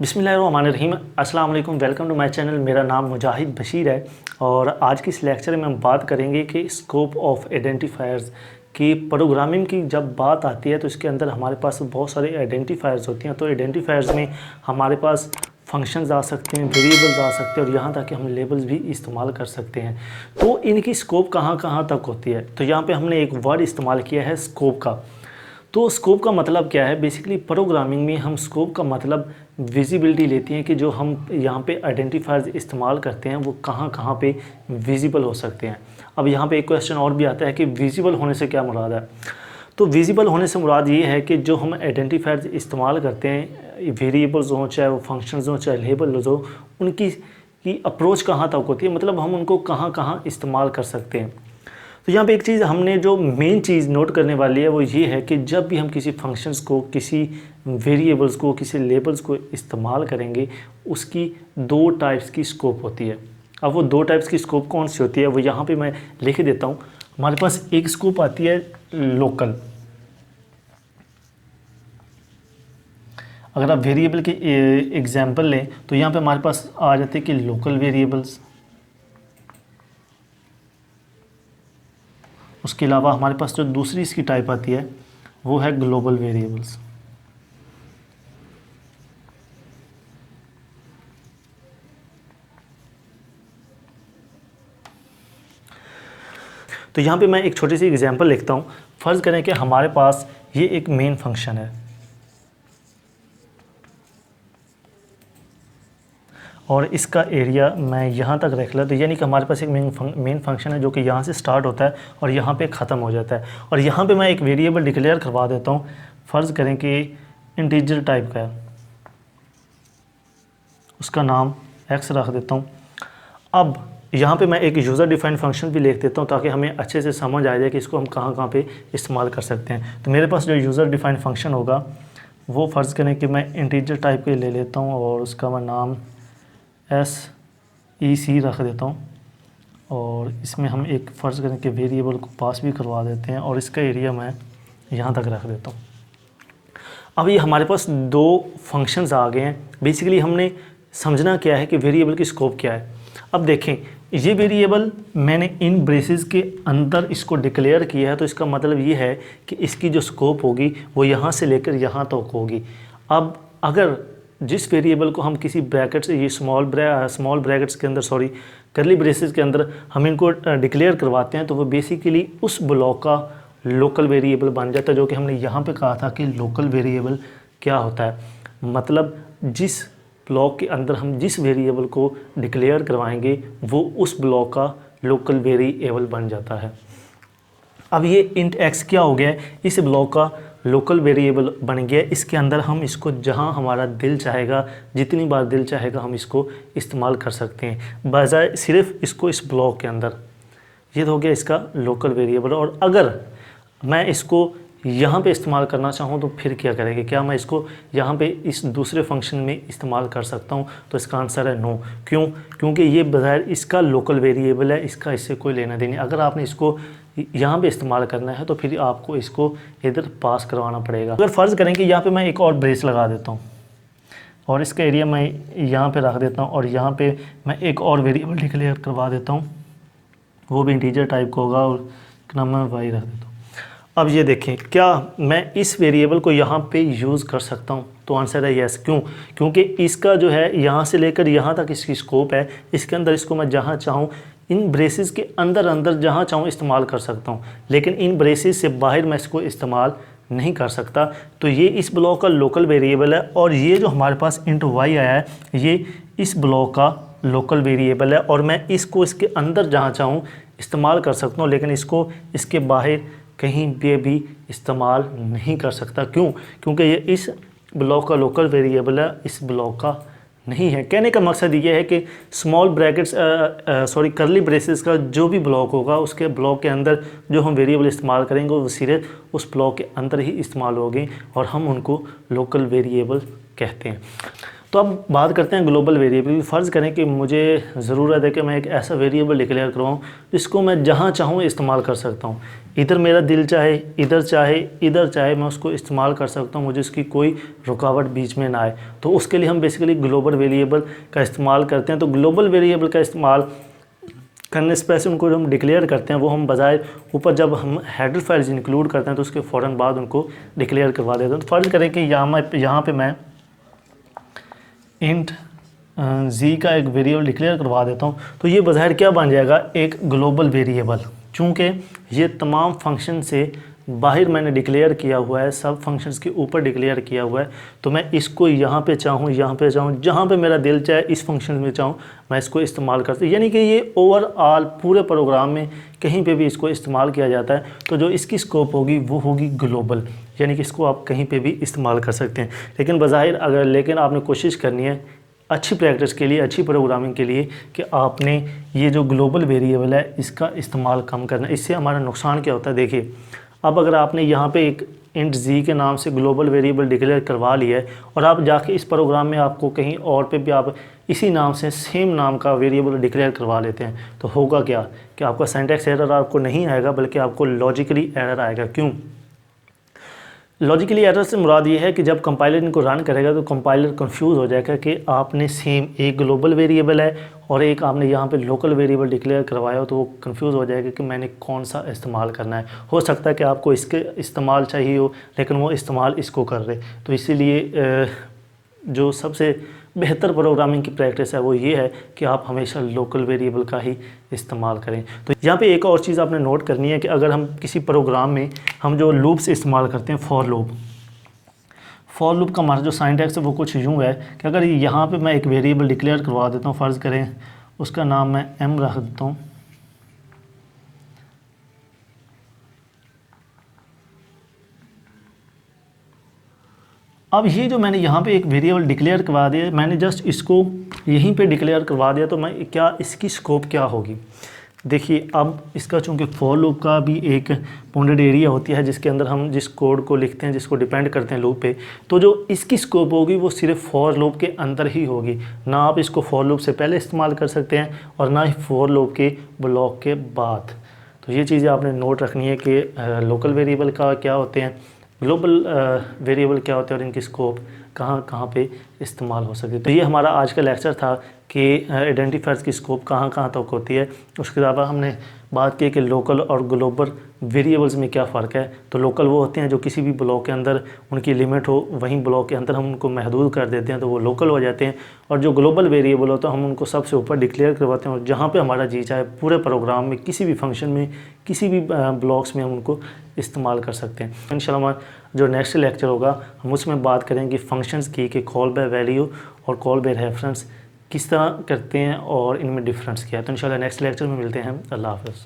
बिस्मिल्लाहिर्रहमानिर्रहीम। अस्सलाम वालेकुम, वेलकम टू माय चैनल। मेरा नाम मुजाहिद बशीर है और आज की इस लेक्चर में हम बात करेंगे कि स्कोप ऑफ आइडेंटिफायर्स की प्रोग्रामिंग की जब बात आती है तो इसके अंदर हमारे पास बहुत सारे आइडेंटिफायर्स होती हैं। तो आइडेंटिफायर्स में हमारे पास फंक्शंस आ सकते हैं, वेरिएबल्स आ सकते हैं और यहाँ तक कि हम लेबल्स भी इस्तेमाल कर सकते हैं। तो इनकी स्कोप कहाँ कहाँ तक होती है, तो यहाँ पर हमने एक वर्ड इस्तेमाल किया है स्कोप का। तो स्कोप का मतलब क्या है? बेसिकली प्रोग्रामिंग में हम स्कोप का मतलब विजिबिलिटी लेते हैं कि जो हम यहाँ पे आइडेंटिफायर्स इस्तेमाल करते हैं वो कहाँ कहाँ पे विजिबल हो सकते हैं। अब यहाँ पे एक क्वेश्चन और भी आता है कि विजिबल होने से क्या मुराद है। तो विजिबल होने से मुराद ये है कि जो हम आइडेंटिफायर्स इस्तेमाल करते हैं, वेरिएबल्स हों, चाहे वो फंक्शंस हों, चाहे लेबल्स हों, उनकी अप्रोच कहाँ तक होती है, मतलब हम उनको कहाँ कहाँ इस्तेमाल कर सकते हैं। तो यहाँ पे एक चीज़ हमने जो मेन चीज़ नोट करने वाली है वो ये है कि जब भी हम किसी फंक्शंस को, किसी वेरिएबल्स को, किसी लेबल्स को इस्तेमाल करेंगे, उसकी दो टाइप्स की स्कोप होती है। अब वो दो टाइप्स की स्कोप कौन सी होती है वो यहाँ पे मैं लिख देता हूँ। हमारे पास एक स्कोप आती है लोकल। अगर आप वेरिएबल की एग्जाम्पल लें तो यहाँ पे हमारे पास आ जाते हैं कि लोकल वेरिएबल्स। उसके अलावा हमारे पास जो दूसरी इसकी टाइप आती है वो है ग्लोबल वेरिएबल्स। तो यहाँ पे मैं एक छोटी सी एग्जांपल लिखता हूँ। फ़र्ज़ करें कि हमारे पास ये एक मेन फंक्शन है और इसका एरिया मैं यहाँ तक रख लिया। तो यानी कि हमारे पास एक मेन फंक्शन है जो कि यहाँ से स्टार्ट होता है और यहाँ पे ख़त्म हो जाता है। और यहाँ पे मैं एक वेरिएबल डिक्लेयर करवा देता हूँ। फ़र्ज़ करें कि इंटीजर टाइप का है, उसका नाम x रख देता हूँ। अब यहाँ पे मैं एक यूज़र डिफाइंड फंक्शन भी लिख देता हूँ ताकि हमें अच्छे से समझ आ जाए कि इसको हम कहाँ कहाँ पे इस्तेमाल कर सकते हैं। तो मेरे पास जो यूज़र डिफाइंड फंक्शन होगा वो फ़र्ज़ करें कि मैं इंटीजर टाइप के ले लेता हूँ और उसका मैं नाम SEC रख देता हूँ और इसमें हम एक फ़र्ज़ करें कि वेरिएबल को पास भी करवा देते हैं और इसका एरिया मैं यहाँ तक रख देता हूँ। अब ये हमारे पास दो फंक्शंस आ गए हैं। बेसिकली हमने समझना क्या है कि वेरिएबल की स्कोप क्या है। अब देखें, ये वेरिएबल मैंने इन ब्रेसेस के अंदर इसको डिक्लेयर किया है, तो इसका मतलब ये है कि इसकी जो स्कोप होगी वो यहाँ से लेकर यहाँ तक होगी। अब अगर जिस वेरिएबल को हम किसी ब्रैकेट से, ये स्मॉल ब्रैकेट्स के अंदर, सॉरी करली ब्रेसेस के अंदर हम इनको डिक्लेयर करवाते हैं, तो वो बेसिकली उस ब्लॉक का लोकल वेरिएबल बन जाता है। जो कि हमने यहाँ पे कहा था कि लोकल वेरिएबल क्या होता है, मतलब जिस ब्लॉक के अंदर हम जिस वेरिएबल को डिक्लेयर करवाएंगे वो उस ब्लॉक का लोकल वेरिएबल बन जाता है। अब ये इंट x क्या हो गया है, इस ब्लॉक का लोकल वेरिएबल बन गया। इसके अंदर हम इसको जहां हमारा दिल चाहेगा, जितनी बार दिल चाहेगा हम इसको इस्तेमाल कर सकते हैं, बजाय सिर्फ इसको इस ब्लॉक के अंदर। ये तो हो गया इसका लोकल वेरिएबल। और अगर मैं इसको यहाँ पे इस्तेमाल करना चाहूँ तो फिर क्या करेंगे, क्या मैं इसको यहाँ पे इस दूसरे फंक्शन में इस्तेमाल कर सकता हूँ? तो इसका आंसर है नो। क्यों? क्योंकि ये बग़ैर इसका लोकल वेरिएबल है, इसका इससे कोई लेना देना। अगर आपने इसको यहाँ पे इस्तेमाल करना है तो फिर आपको इसको इधर पास करवाना पड़ेगा। अगर फ़र्ज़ करें कि यहाँ पे मैं एक और ब्रेस लगा देता हूँ और इसका एरिया मैं यहाँ पे रख देता हूँ और यहाँ पे मैं एक और वेरिएबल डिक्लेयर करवा देता हूँ, वो भी इंटीजर टाइप का होगा और नाम मैं y रख देता हूँ। अब ये देखें, क्या मैं इस वेरिएबल को यहाँ पे यूज़ कर सकता हूँ? तो आंसर है यस। क्यों? क्योंकि इसका जो है यहाँ से लेकर यहाँ तक इसकी स्कोप है। इसके अंदर इसको मैं जहाँ चाहूँ, इन ब्रेसेस के अंदर जहाँ चाहूँ इस्तेमाल कर सकता हूँ, लेकिन इन ब्रेसेस से बाहर मैं इसको इस्तेमाल नहीं कर सकता। तो ये इस ब्लॉक का लोकल वेरिएबल है और ये जो हमारे पास इंट y आया है ये इस ब्लॉक का लोकल वेरिएबल है और मैं इसको इसके अंदर जहाँ चाहूँ इस्तेमाल कर सकता हूँ, लेकिन इसको इसके बाहर कहीं भी इस्तेमाल नहीं कर सकता। क्यों? क्योंकि ये इस ब्लॉक का लोकल वेरिएबल है, इस ब्लॉक का नहीं है। कहने का मकसद ये है कि स्मॉल ब्रैकेट्स करली ब्रेसेस का जो भी ब्लॉक होगा उसके ब्लॉक के अंदर जो हम वेरिएबल इस्तेमाल करेंगे वो सिर्फ उस ब्लॉक के अंदर ही इस्तेमाल होंगे और हम उनको लोकल वेरिएबल कहते हैं। तो अब बात करते हैं ग्लोबल वेरिएबल की। फ़र्ज़ करें कि मुझे ज़रूरत है कि मैं एक ऐसा वेरिएबल डिक्लेयर करवाऊँ जिसको मैं जहाँ चाहूँ इस्तेमाल कर सकता हूँ। इधर मेरा दिल चाहे, इधर चाहे, इधर चाहे, मैं उसको इस्तेमाल कर सकता हूँ, मुझे उसकी कोई रुकावट बीच में ना आए। तो उसके लिए हम बेसिकली ग्लोबल वेरिएबल का इस्तेमाल करते हैं। तो ग्लोबल वेरिएबल का इस्तेमाल करने से पहले उनको हम डिक्लेयर करते हैं, वो हम बजाय ऊपर जब हम हेडर फाइल्स इंक्लूड करते हैं तो उसके फ़ौरन बाद उनको डिक्लेयर करवा देते हैं। तो फ़र्ज़ करें कि यहाँ पे मैं इंट जी का एक वेरिएबल डिक्लेयर करवा देता हूँ, तो ये बज़ाहिर क्या बन जाएगा, एक ग्लोबल वेरिएबल। चूँकि ये तमाम फंक्शन से बाहर मैंने डिक्लेयर किया हुआ है, सब फंक्शंस के ऊपर डिक्लेयर किया हुआ है, तो मैं इसको यहाँ पे चाहूँ, यहाँ पे चाहूँ, जहाँ पे मेरा दिल चाहे इस फंक्शन में चाहूँ मैं इसको इस्तेमाल करता हूँ। यानी कि ये ओवरऑल पूरे प्रोग्राम में कहीं पे भी इसको इस्तेमाल किया जाता है। तो जो इसकी स्कोप होगी वो होगी ग्लोबल, यानी कि इसको आप कहीं पे भी इस्तेमाल कर सकते हैं। लेकिन आपने कोशिश करनी है अच्छी प्रैक्टिस के लिए, अच्छी प्रोग्रामिंग के लिए, कि आपने ये जो ग्लोबल वेरिएबल है इसका इस्तेमाल कम करना है। इससे हमारा नुकसान क्या होता है, देखिए अब अगर आपने यहाँ पे एक इंट जी के नाम से ग्लोबल वेरिएबल डिक्लेयर करवा लिया है और आप जाके इस प्रोग्राम में आपको कहीं और पे भी आप इसी नाम से सेम नाम का वेरिएबल डिक्लेयर करवा लेते हैं, तो होगा क्या कि आपका सिंटैक्स एरर आपको नहीं आएगा बल्कि आपको लॉजिकली एरर आएगा। क्यों? लॉजिकली एरर से मुराद ये है कि जब कंपाइलर इनको रन करेगा तो कंपाइलर कंफ्यूज हो जाएगा कि आपने सेम एक ग्लोबल वेरिएबल है और एक आपने यहाँ पे लोकल वेरिएबल डिक्लेयर करवाया हो, तो वो कंफ्यूज हो जाएगा कि मैंने कौन सा इस्तेमाल करना है। हो सकता है कि आपको इसके इस्तेमाल चाहिए हो लेकिन वो इस्तेमाल इसको कर रहे। तो इसीलिए जो सबसे बेहतर प्रोग्रामिंग की प्रैक्टिस है वो ये है कि आप हमेशा लोकल वेरिएबल का ही इस्तेमाल करें। तो यहाँ पे एक और चीज़ आपने नोट करनी है कि अगर हम किसी प्रोग्राम में हम जो लूप्स इस्तेमाल करते हैं, फॉर लूप का हमारा जो सिंटैक्स है वो कुछ यूँ है कि अगर यहाँ पे मैं एक वेरिएबल डिक्लेयर करवा देता हूँ, फ़र्ज़ करें उसका नाम मैं m रख देता हूँ, अब ये जो मैंने यहाँ पे एक वेरिएबल डिक्लेयर करवा दिया, मैंने जस्ट इसको यहीं पे डिक्लेयर करवा दिया, तो मैं इसकी स्कोप क्या होगी। देखिए अब इसका चूँकि फॉर लूप का भी एक बाउंडेड एरिया होती है जिसके अंदर हम जिस कोड को लिखते हैं, जिसको डिपेंड करते हैं लूप पे, तो जो इसकी स्कोप होगी वो सिर्फ फॉर लूप के अंदर ही होगी। ना आप इसको फॉर लूप से पहले इस्तेमाल कर सकते हैं और ना ही फॉर लूप के ब्लॉक के बाद। तो ये चीज़ें आपने नोट रखनी है कि लोकल वेरिएबल का क्या होते हैं, ग्लोबल वेरिएबल क्या होते हैं और इनकी स्कोप कहाँ कहाँ पे इस्तेमाल हो सकती है। तो ये हमारा आज का लेक्चर था कि आइडेंटिफायर्स की स्कोप कहाँ कहाँ तक होती है। उसके अलावा हमने बात की कि लोकल और ग्लोबल वेरिएबल्स में क्या फ़र्क है। तो लोकल वो होते हैं जो किसी भी ब्लॉक के अंदर उनकी लिमिट हो, वहीं ब्लॉक के अंदर हम उनको महदूद कर देते हैं तो वो लोकल हो जाते हैं। और जो ग्लोबल वेरिएबल होता है हम उनको सबसे ऊपर डिक्लेयर करवाते हैं और जहाँ पे हमारा जी चाहे पूरे प्रोग्राम में किसी भी फंक्शन में किसी भी ब्लॉक्स में हम उनको इस्तेमाल कर सकते हैं। इंशाल्लाह जो नेक्स्ट लेक्चर होगा हम उसमें बात करेंगे फंक्शंस की कि कॉल बाय वैल्यू और कॉल बाय रेफरेंस किस तरह करते हैं और इनमें डिफरेंस क्या है। तो इंशाल्लाह नेक्स्ट लेक्चर में मिलते हैं। अल्लाह हाफ़िज़।